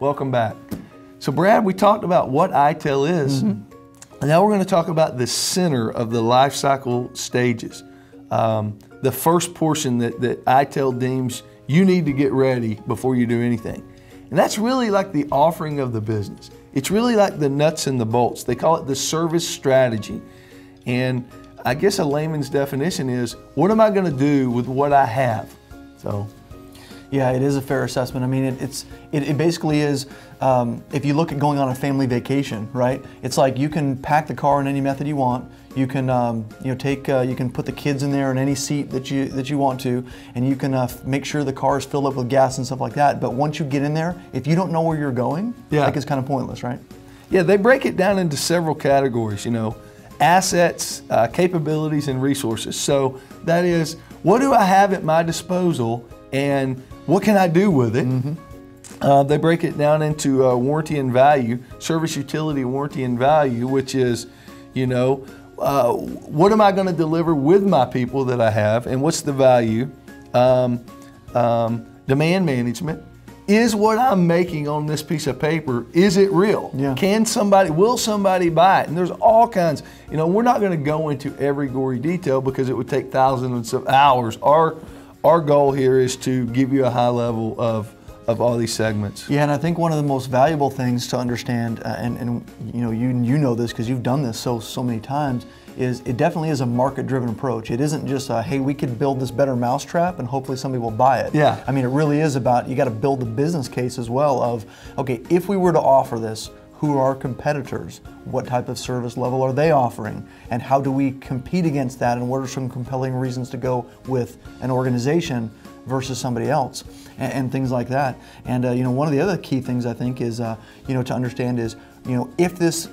Welcome back. So Brad, we talked about what ITIL is. And now we're going to talk about the center of the life cycle stages. The first portion that ITIL deems you need to get ready before you do anything. And that's really like the offering of the business. It's really like the nuts and the bolts. They call it the service strategy. And I guess a layman's definition is, what am I going to do with what I have? So, yeah, it is a fair assessment. I mean, it basically is, if you look at going on a family vacation, right? It's like you can pack the car in any method you want. You can, you can put the kids in there in any seat that you want to, and you can make sure the car is filled up with gas and stuff like that. But once you get in there, if you don't know where you're going, like it's kind of pointless, right? Yeah, they break it down into several categories, you know. Assets, capabilities, and resources. So that is, what do I have at my disposal and what can I do with it? They break it down into warranty and value, service utility, warranty and value, which is, you know, what am I going to deliver with my people that I have and what's the value? Demand management. Is what I'm making on this piece of paper, is it real? Yeah. Will somebody buy it? And there's all kinds, you know, we're not going to go into every gory detail because it would take thousands of hours. Our goal here is to give you a high level of all these segments. Yeah, and I think one of the most valuable things to understand, and you know this because you've done this so many times, is it definitely is a market-driven approach. It isn't just hey, we could build this better mousetrap and hopefully somebody will buy it. Yeah. I mean, it really is about, you got to build the business case as well of, okay, if we were to offer this, who are our competitors? What type of service level are they offering? And how do we compete against that? And what are some compelling reasons to go with an organization versus somebody else? And things like that. And you know, one of the other key things I think is, you know, to understand is, you know, if this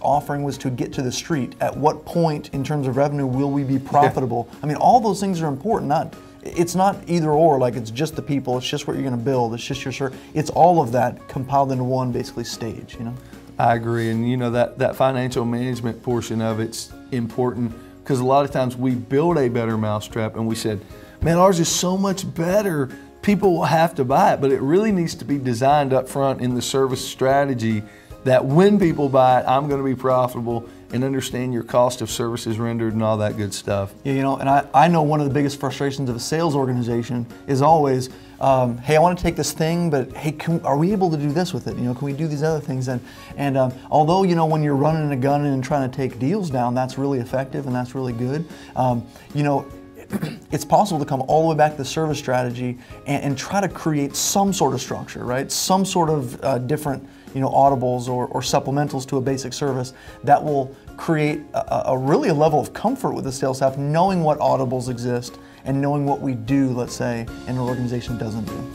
offering was to get to the street, at what point in terms of revenue will we be profitable? I mean, all those things are important. It's not either or, like it's just the people, it's just what you're going to build, it's just your service. It's all of that compiled into one basically stage, you know? I agree, and you know, that financial management portion of it's important because a lot of times we build a better mousetrap and we said, man, ours is so much better, people will have to buy it, but it really needs to be designed up front in the service strategy that when people buy it, I'm going to be profitable and understand your cost of services rendered and all that good stuff. Yeah, you know, and I know one of the biggest frustrations of a sales organization is always, hey, I want to take this thing, but hey, are we able to do this with it? You know, can we do these other things? And although, you know, when you're running a gun and trying to take deals down, that's really effective and that's really good. You know, it's possible to come all the way back to the service strategy and try to create some sort of structure, right? Some sort of different, you know, audibles or supplementals to a basic service that will create really a level of comfort with the sales staff, knowing what audibles exist and knowing what we do, let's say, and an organization doesn't do.